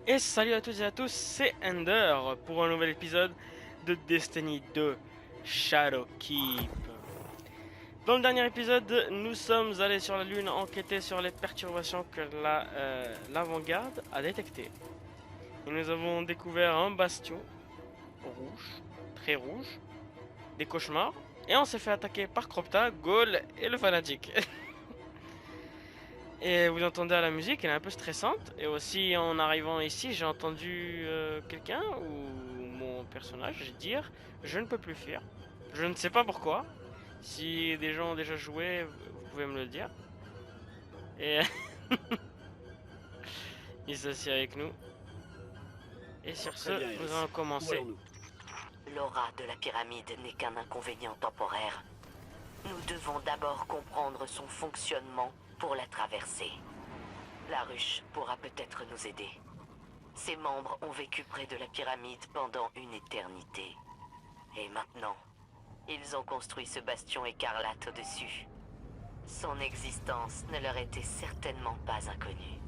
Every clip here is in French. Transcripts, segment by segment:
Et salut à toutes et à tous, c'est Ender pour un nouvel épisode de Destiny 2 Shadowkeep. Dans le dernier épisode, nous sommes allés sur la Lune enquêter sur les perturbations que l'avant-garde a détectées. Et nous avons découvert un bastion rouge, très rouge, des cauchemars, et on s'est fait attaquer par Cropta, Ghoul et le fanatique. Et vous entendez à la musique, elle est un peu stressante. Et aussi en arrivant ici, j'ai entendu quelqu'un ou mon personnage dire je ne peux plus fuir. Je ne sais pas pourquoi. Si des gens ont déjà joué, vous pouvez me le dire. Et il s'assied avec nous. Et sur Très ce, bien, nous Iris. allons Où commencer. allons-nous? L'aura de la pyramide n'est qu'un inconvénient temporaire. Nous devons d'abord comprendre son fonctionnement pour la traverser. La ruche pourra peut-être nous aider. Ses membres ont vécu près de la pyramide pendant une éternité. Et maintenant, ils ont construit ce bastion écarlate au-dessus. Son existence ne leur était certainement pas inconnue.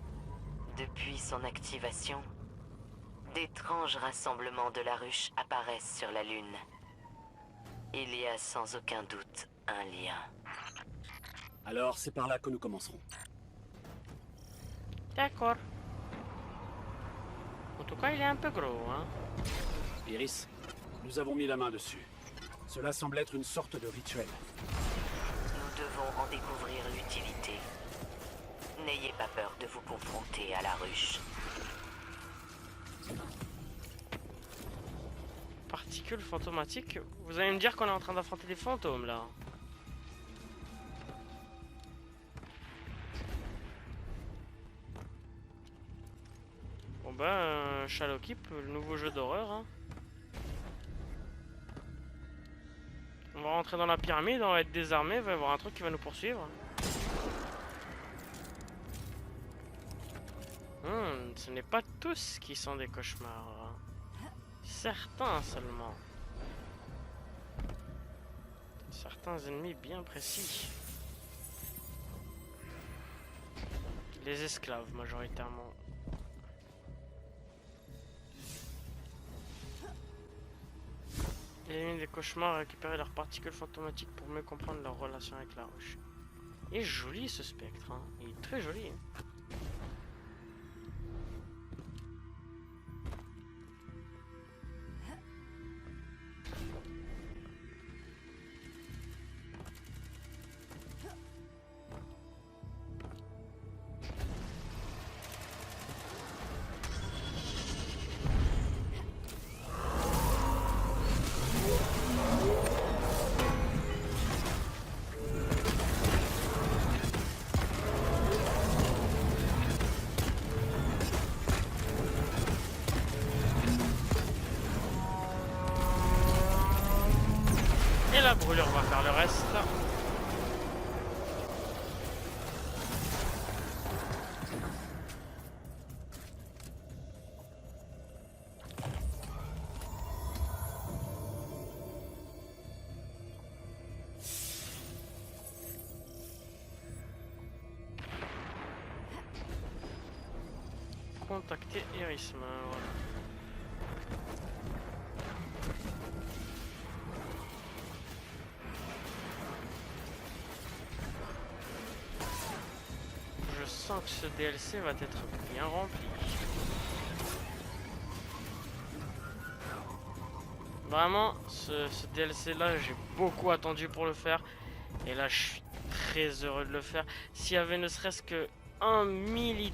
Depuis son activation, d'étranges rassemblements de la ruche apparaissent sur la Lune. Il y a sans aucun doute un lien. Alors, c'est par là que nous commencerons. D'accord. En tout cas, il est un peu gros, hein. Iris, nous avons mis la main dessus. Cela semble être une sorte de rituel. Nous devons en découvrir l'utilité. N'ayez pas peur de vous confronter à la ruche. Particules fantomatiques. Vous allez me dire qu'on est en train d'affronter des fantômes là. Bon ben, Shadowkeep, le nouveau jeu d'horreur, hein. On va rentrer dans la pyramide, on va être désarmé, il va y avoir un truc qui va nous poursuivre. Ce n'est pas tous qui sont des cauchemars. Certains seulement. Certains ennemis bien précis. Les esclaves majoritairement. Éliminer des cauchemars et récupérer leurs particules fantomatiques pour mieux comprendre leur relation avec la roche. Il est joli ce spectre, hein. Il est très joli. Hein. Et la brûlure va faire le reste. Contacter Irisme. Voilà. Je sens que ce DLC va être bien rempli. Vraiment, ce DLC là, j'ai beaucoup attendu pour le faire. Et là, je suis très heureux de le faire. S'il y avait ne serait-ce que un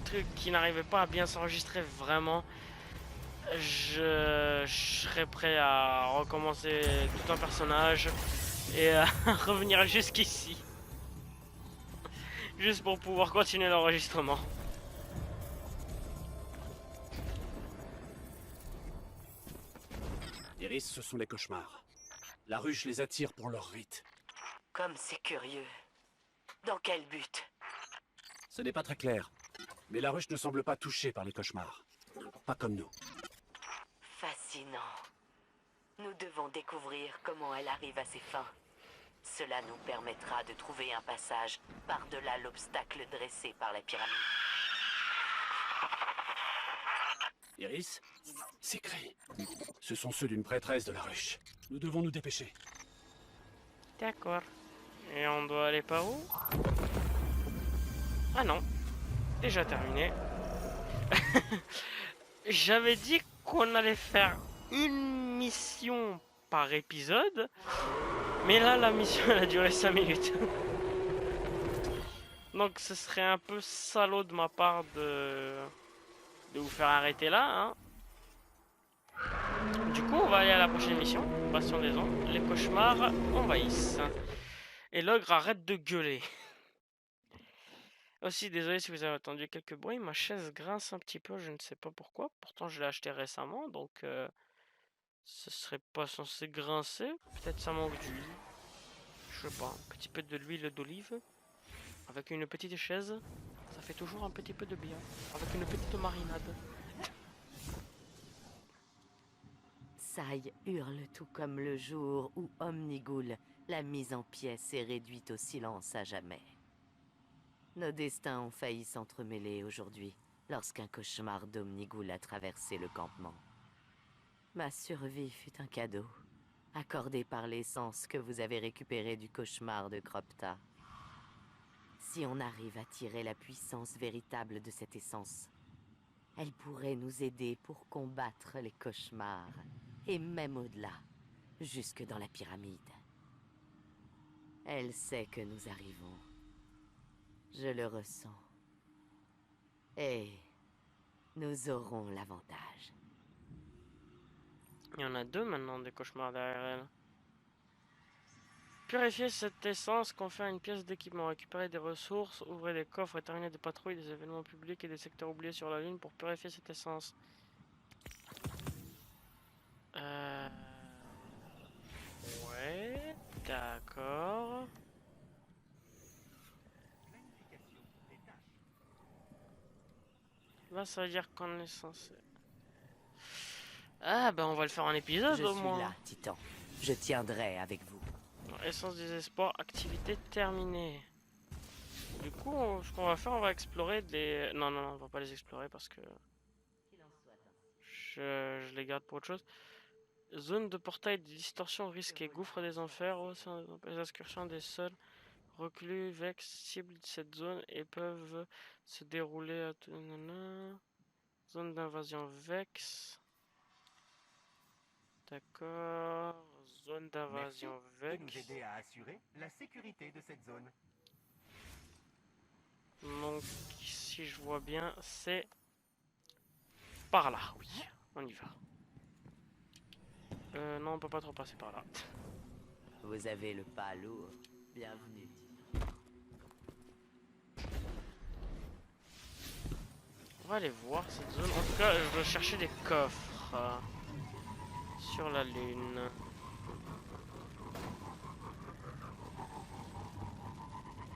truc qui n'arrivait pas à bien s'enregistrer, vraiment, je serais prêt à recommencer tout un personnage et à revenir jusqu'ici. Juste pour pouvoir continuer l'enregistrement. Iris, ce sont les cauchemars. La ruche les attire pour leur rite. Comme c'est curieux. Dans quel but? Ce n'est pas très clair. Mais la ruche ne semble pas touchée par les cauchemars. Pas comme nous. Fascinant. Nous devons découvrir comment elle arrive à ses fins. Cela nous permettra de trouver un passage par-delà l'obstacle dressé par la pyramide. Iris, ces cris, ce sont ceux d'une prêtresse de la ruche. Nous devons nous dépêcher. D'accord. Et on doit aller par où? Ah non. Déjà terminé. J'avais dit qu'on allait faire une mission par épisode. Mais là, la mission, elle a duré 5 minutes. Donc ce serait un peu salaud de ma part de vous faire arrêter là. Hein. Du coup, on va aller à la prochaine mission. Bastion des ombres. Les cauchemars envahissent. Et l'ogre arrête de gueuler. Aussi, désolé si vous avez entendu quelques bruits. Ma chaise grince un petit peu, je ne sais pas pourquoi. Pourtant, je l'ai acheté récemment, donc ce serait pas censé grincer. Peut-être ça manque d'huile. Je sais pas, un petit peu de l'huile d'olive. Avec une petite chaise, ça fait toujours un petit peu de bien. Avec une petite marinade. Sai hurle tout comme le jour où Omnigul l'a mise en pièces et réduite au silence à jamais. Nos destins ont failli s'entremêler aujourd'hui, lorsqu'un cauchemar d'Omnigul a traversé le campement. Ma survie fut un cadeau, accordé par l'essence que vous avez récupérée du cauchemar de Cropta. Si on arrive à tirer la puissance véritable de cette essence, elle pourrait nous aider pour combattre les cauchemars, et même au-delà, jusque dans la pyramide. Elle sait que nous arrivons. Je le ressens. Et nous aurons l'avantage. Il y en a deux maintenant des cauchemars derrière elle. Purifier cette essence, confère une pièce d'équipement, récupérer des ressources, ouvrir des coffres et terminer des patrouilles, des événements publics et des secteurs oubliés sur la Lune pour purifier cette essence. Ouais, d'accord. Là, ça veut dire qu'on est censé... Ah, ben on va le faire en épisode Je au suis moins. là, Titan. Je tiendrai avec vous. Essence des espoirs, activité terminée. Du coup, ce qu'on va faire, on va explorer des... Non, non, non, on va pas les explorer parce que... Je les garde pour autre chose. Zone de portail de distorsion risquée. Gouffre des enfers, les excursions des sols. Reclus, Vex, cible de cette zone et peuvent se dérouler à tout... Zone d'invasion Vex. D'accord. Zone d'invasion Merci de Vex. nous aider à assurer la sécurité de cette zone. Donc, si je vois bien, c'est par là, oui. On y va. Non, on peut pas trop passer par là. Vous avez le pas lourd. Bienvenue. On va aller voir cette zone. En tout cas, je dois chercher des coffres sur la Lune.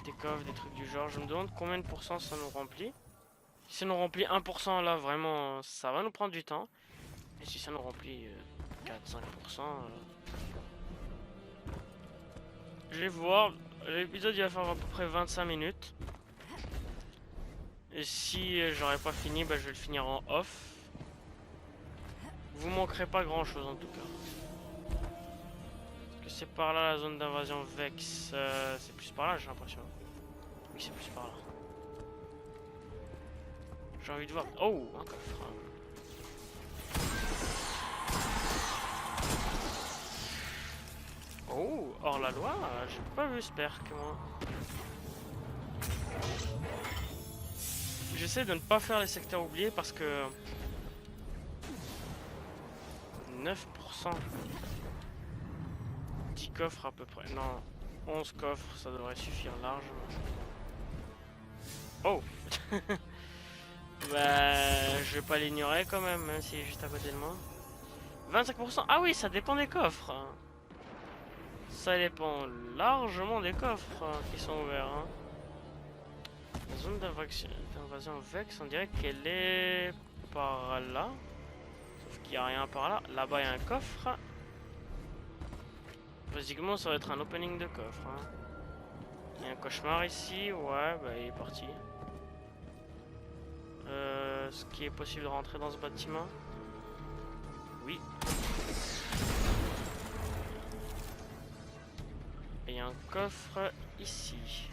Des coffres, des trucs du genre. Je me demande combien de pourcents ça nous remplit. Si ça nous remplit 1% là, vraiment, ça va nous prendre du temps. Et si ça nous remplit 4-5%, je vais voir. L'épisode il va faire à peu près 25 minutes. Et si j'aurais pas fini, bah, je vais le finir en off. Vous manquerez pas grand chose en tout cas. Est-ce que c'est par là la zone d'invasion Vex? C'est plus par là, j'ai l'impression. Oui, c'est plus par là. J'ai envie de voir. Oh, un coffre. Oh, hors la loi, j'ai pas vu ce perk moi. J'essaie de ne pas faire les secteurs oubliés parce que 9%, 10 coffres à peu près, non, 11 coffres, ça devrait suffire largement. Oh. Bah, je vais pas l'ignorer quand même, même s'il est juste à côté de moi. 25%, ah oui, ça dépend des coffres. Ça dépend largement des coffres qui sont ouverts. Hein. La zone d'invasion Vex, on dirait qu'elle est par là. Sauf qu'il n'y a rien par là. Là-bas, il y a un coffre. Basiquement, ça va être un opening de coffre. Hein. Il y a un cauchemar ici. Ouais, bah il est parti. ce qui est possible de rentrer dans ce bâtiment? Oui. Et il y a un coffre ici.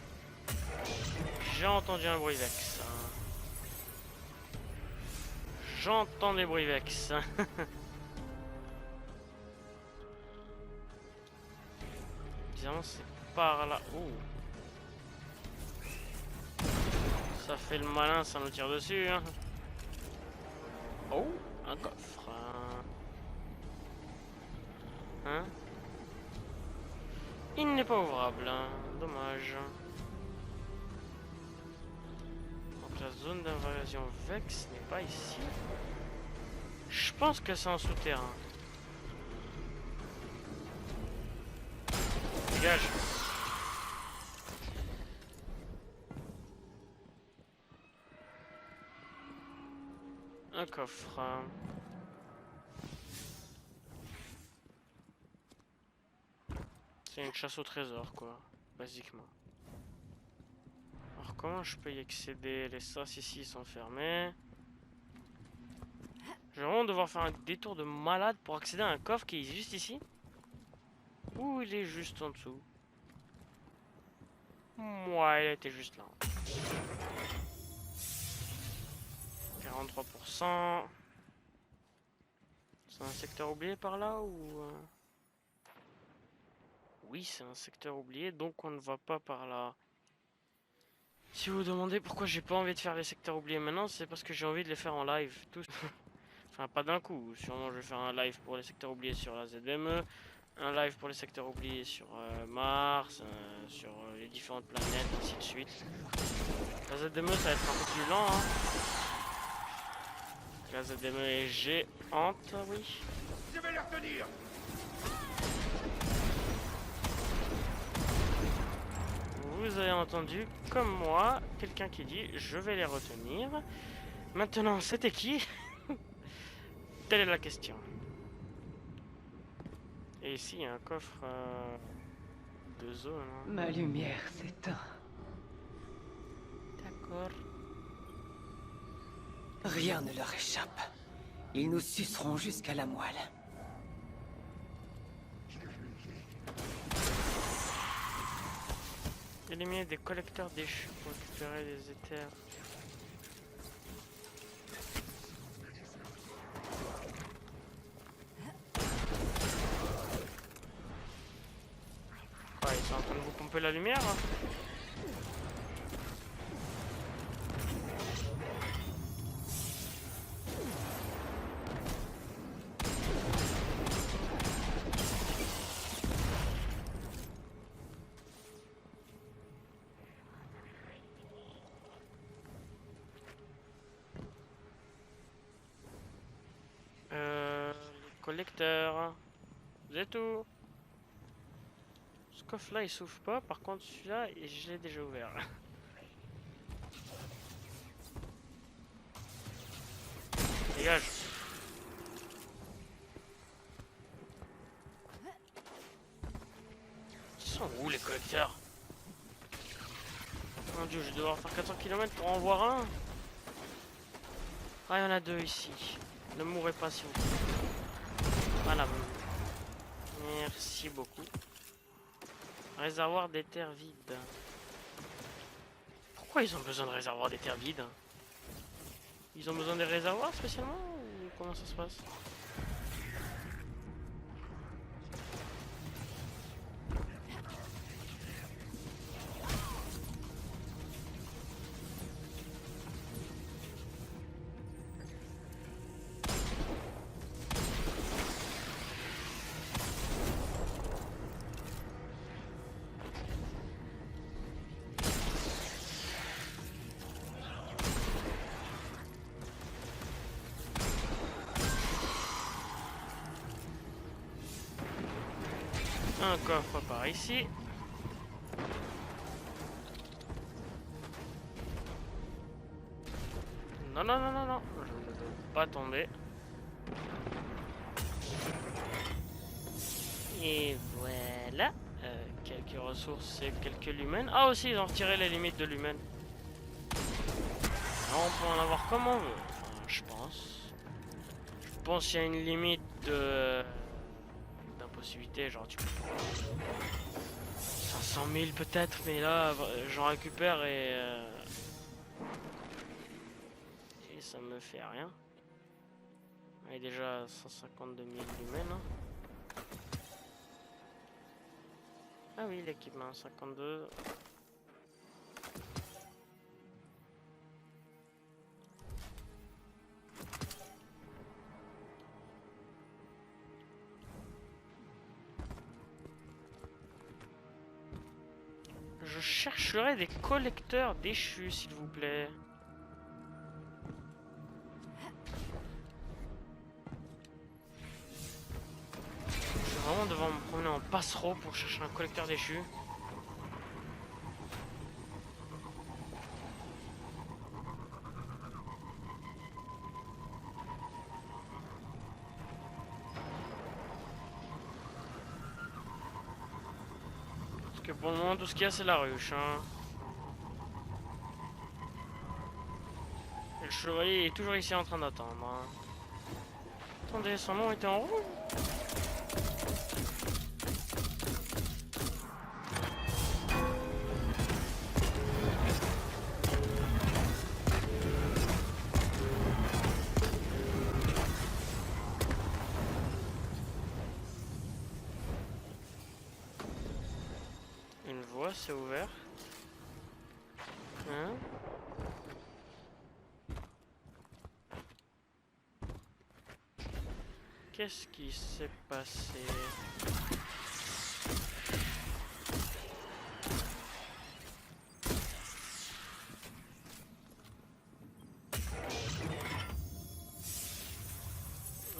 J'ai entendu un bruit vex. J'entends des bruits vex. Bizarrement c'est par là. Oh. Ça fait le malin, ça nous tire dessus. Hein. Oh, un coffre. Hein? Il n'est pas ouvrable. Hein. Dommage. Donc la zone d'invasion Vex n'est pas ici. Je pense que c'est en souterrain. Dégage. Un coffre. C'est une chasse au trésor, quoi, basiquement. Alors comment je peux y accéder? Les sas ici sont fermés. Je vais vraiment devoir faire un détour de malade pour accéder à un coffre qui est juste ici. Ou il est juste en dessous? Ouais, il était juste là. 43%. C'est un secteur oublié par là ou... Oui, c'est un secteur oublié, donc on ne va pas par là. Si vous vous demandez pourquoi j'ai pas envie de faire les secteurs oubliés maintenant, c'est parce que j'ai envie de les faire en live. Tous. Enfin, pas d'un coup. Sûrement, je vais faire un live pour les secteurs oubliés sur la ZME, un live pour les secteurs oubliés sur Mars, sur les différentes planètes, ainsi de suite. La ZME, ça va être un peu plus lent. Hein. La ZME est géante, oui. Je vais les retenir. Vous avez entendu, comme moi, quelqu'un qui dit « Je vais les retenir ». Maintenant, c'était qui? Telle est la question. Et ici, il y a un coffre de zone. Hein. Ma lumière s'éteint. D'accord. Rien ne leur échappe. Ils nous suceront jusqu'à la moelle. Éliminer des collecteurs déchus pour récupérer des éthers. Ouais, ils sont en train de vous pomper la lumière. Hein. Collecteur. C'est tout. Ce coffre là il s'ouvre pas, par contre celui-là je l'ai déjà ouvert. Dégage. Ils sont où les collecteurs? Mon dieu, je vais devoir faire 400 km pour en voir un. Ah, il y en a deux ici. Ne mourrez pas s'il vous plaît. Voilà. Merci beaucoup. Réservoir des terres vides. Pourquoi ils ont besoin de réservoir des terres vides? Ils ont besoin des réservoirs spécialement ou comment ça se passe? Un coffre par ici. Non, non, non, non, non. Je ne veux pas tomber. Et voilà. Quelques ressources et quelques lumens. Ah aussi, ils ont retiré les limites de lumens. On peut en avoir comme on veut. Enfin, pense qu'il y a une limite d'impossibilité, genre tu peux 500 000 peut-être, mais là j'en récupère et ça me fait rien. Il y a déjà 152 000 lumens. Hein. Ah oui, l'équipement 52. Je chercherai des collecteurs déchus, s'il vous plaît. Je vais vraiment devoir me promener en passereau pour chercher un collecteur déchu. Parce que pour le moment, tout ce qu'il y a, c'est la ruche. Hein. Et le chevalier est toujours ici en train d'attendre. Hein. Attendez, son nom était en rouge. Une voie s'est ouverte. Hein? Qu'est-ce qui s'est passé?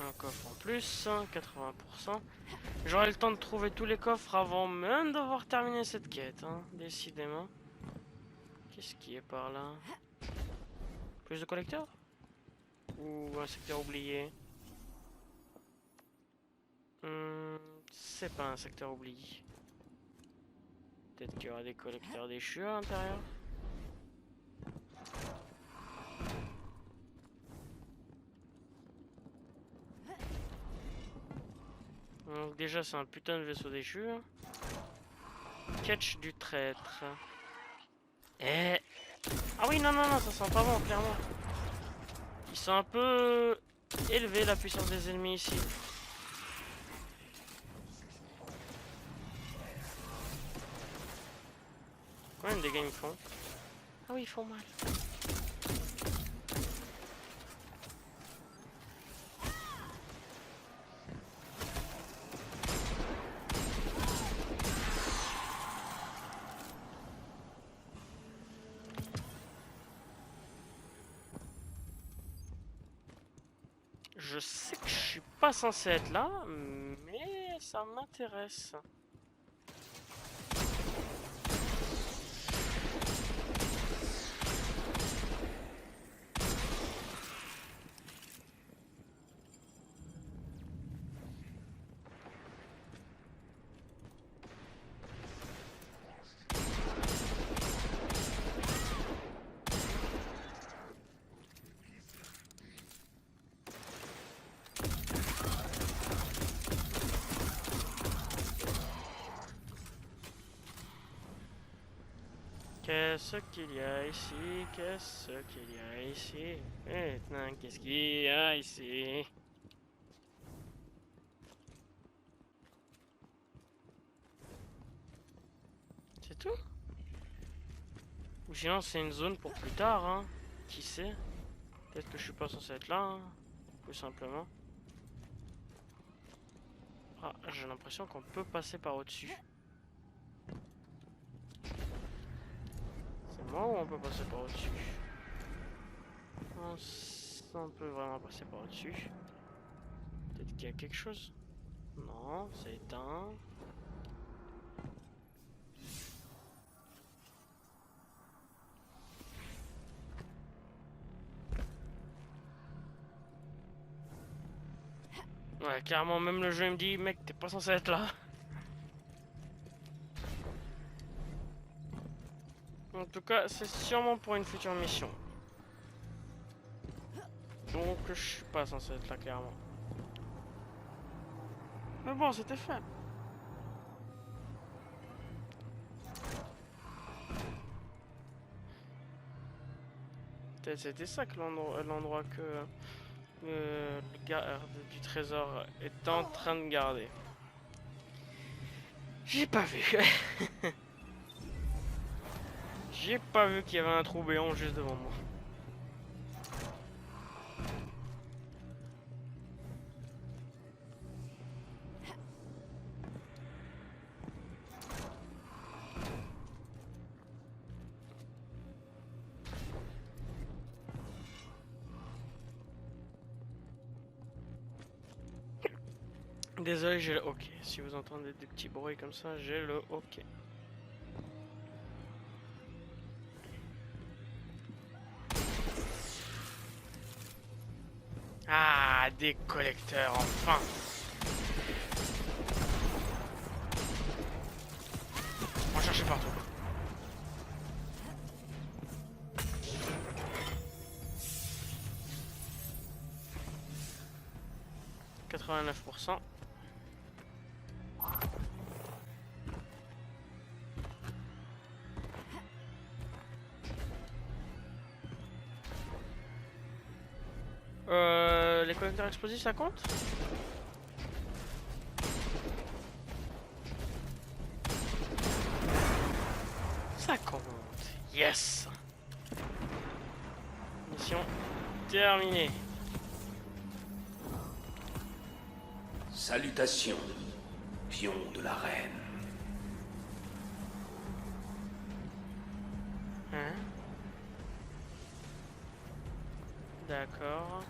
Un coffre en plus, 80%. J'aurai le temps de trouver tous les coffres avant même d'avoir terminé cette quête, hein, décidément. Qu'est-ce qui est par là? Plus de collecteurs? Ou un secteur oublié? C'est pas un secteur oublié. Peut-être qu'il y aura des collecteurs déchus à l'intérieur. Donc déjà c'est un putain de vaisseau déchu. Catch du traître. Eh. Ah oui non non non, ça sent pas bon clairement. Ils sont un peu élevés la puissance des ennemis ici. Combien de dégâts ils me font? Ah oui ils font mal. Je sais que je suis pas censé être là, mais ça m'intéresse. Qu'est-ce qu'il y a ici? Qu'est-ce qu'il y a ici? Maintenant, qu'est-ce qu'il y a ici? C'est tout? Ou sinon c'est une zone pour plus tard, hein? Qui sait? Peut-être que je suis pas censé être là, hein? Tout simplement. Ah, j'ai l'impression qu'on peut passer par au-dessus. Ou on peut passer par au-dessus? On peut vraiment passer par au-dessus. Peut-être qu'il y a quelque chose? Non, c'est éteint. Ouais, clairement, même le jeu me dit, mec, t'es pas censé être là. En tout cas, c'est sûrement pour une future mission. Donc, je suis pas censé être là, clairement. Mais bon, c'était fait. Peut-être c'était ça que l'endroit que le garde du trésor est en train de garder. J'ai pas vu. J'ai pas vu qu'il y avait un trou béant juste devant moi. Désolé, j'ai le OK. Si vous entendez des petits bruits comme ça, j'ai le OK. Ah, des collecteurs, enfin. On va chercher partout. « 89%. Les collecteurs explosifs, ça compte? Ça compte. Yes. Mission terminée. Salutations, pion de la reine. Hein? D'accord.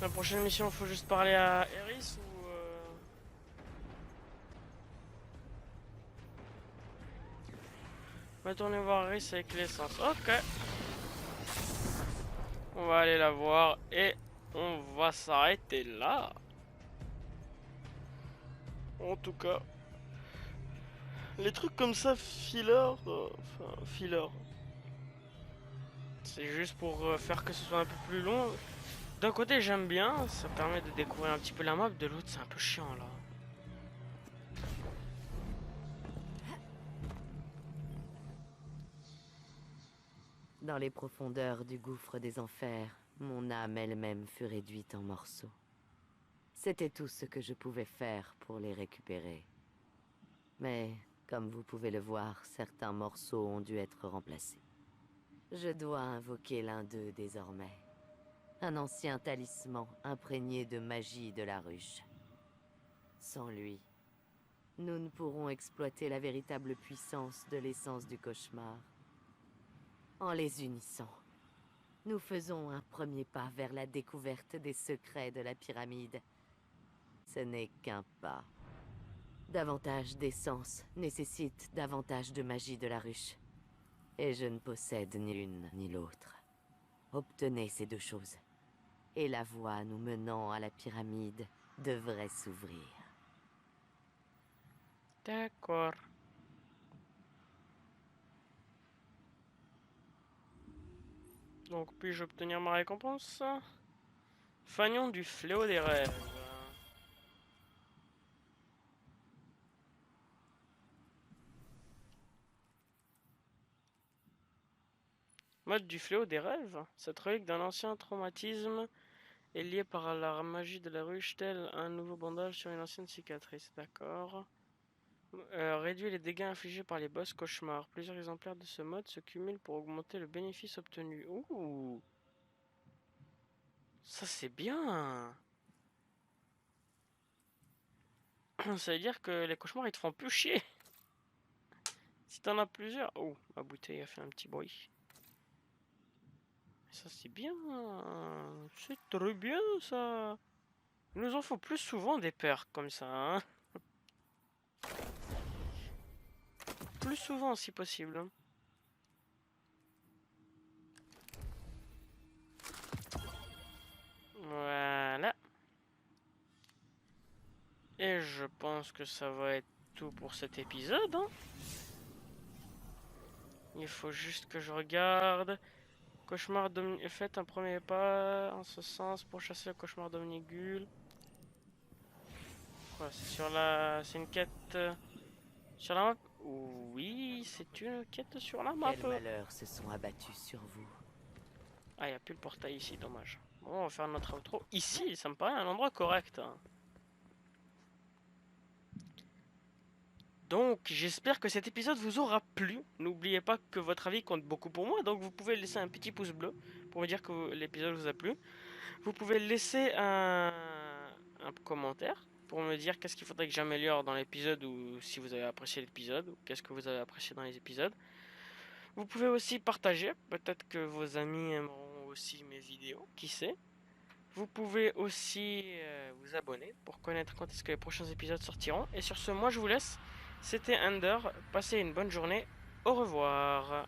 La prochaine mission, faut juste parler à Eris ou on va tourner voir Eris avec l'essence. Ok. On va aller la voir et on va s'arrêter là. En tout cas, les trucs comme ça, filler, enfin filler. C'est juste pour faire que ce soit un peu plus long. D'un côté j'aime bien, ça permet de découvrir un petit peu la map, de l'autre c'est un peu chiant là. Dans les profondeurs du gouffre des enfers, mon âme elle-même fut réduite en morceaux. C'était tout ce que je pouvais faire pour les récupérer. Mais, comme vous pouvez le voir, certains morceaux ont dû être remplacés. Je dois invoquer l'un d'eux désormais. Un ancien talisman imprégné de magie de la ruche. Sans lui, nous ne pourrons exploiter la véritable puissance de l'essence du cauchemar. En les unissant, nous faisons un premier pas vers la découverte des secrets de la pyramide. Ce n'est qu'un pas. Davantage d'essence nécessite davantage de magie de la ruche. Et je ne possède ni l'une ni l'autre. Obtenez ces deux choses. Et la voie nous menant à la pyramide devrait s'ouvrir. D'accord. Donc puis-je obtenir ma récompense? Fanion du fléau des rêves. Mode du fléau des rêves. Cette relique d'un ancien traumatisme est liée par la magie de la ruche, tel un nouveau bandage sur une ancienne cicatrice. D'accord. Réduit les dégâts infligés par les boss cauchemars. Plusieurs exemplaires de ce mode se cumulent pour augmenter le bénéfice obtenu. Ouh, ça c'est bien. Ça veut dire que les cauchemars ils te font plus chier. Si t'en as plusieurs. Oh, ma bouteille a fait un petit bruit. Ça c'est bien. C'est très bien ça. Il nous en faut plus souvent des perks comme ça. Hein, plus souvent si possible. Hein. Voilà. Et je pense que ça va être tout pour cet épisode. Hein. Il faut juste que je regarde. Faites un premier pas en ce sens pour chasser le cauchemar d'Omnigul. Quoi, c'est une quête sur la map? Oui, c'est une quête sur la map. Quels malheurs se sont abattus sur vous? Ah, il n'y a plus le portail ici, dommage. Bon, on va faire notre outro ici, ça me paraît un endroit correct. Hein. Donc, j'espère que cet épisode vous aura plu. N'oubliez pas que votre avis compte beaucoup pour moi, donc vous pouvez laisser un petit pouce bleu pour me dire que l'épisode vous a plu. Vous pouvez laisser un commentaire pour me dire qu'est-ce qu'il faudrait que j'améliore dans l'épisode ou si vous avez apprécié l'épisode ou qu'est-ce que vous avez apprécié dans les épisodes. Vous pouvez aussi partager, peut-être que vos amis aimeront aussi mes vidéos, qui sait. Vous pouvez aussi vous abonner pour connaître quand est-ce que les prochains épisodes sortiront. Et sur ce, moi je vous laisse. C'était Ender. Passez une bonne journée. Au revoir.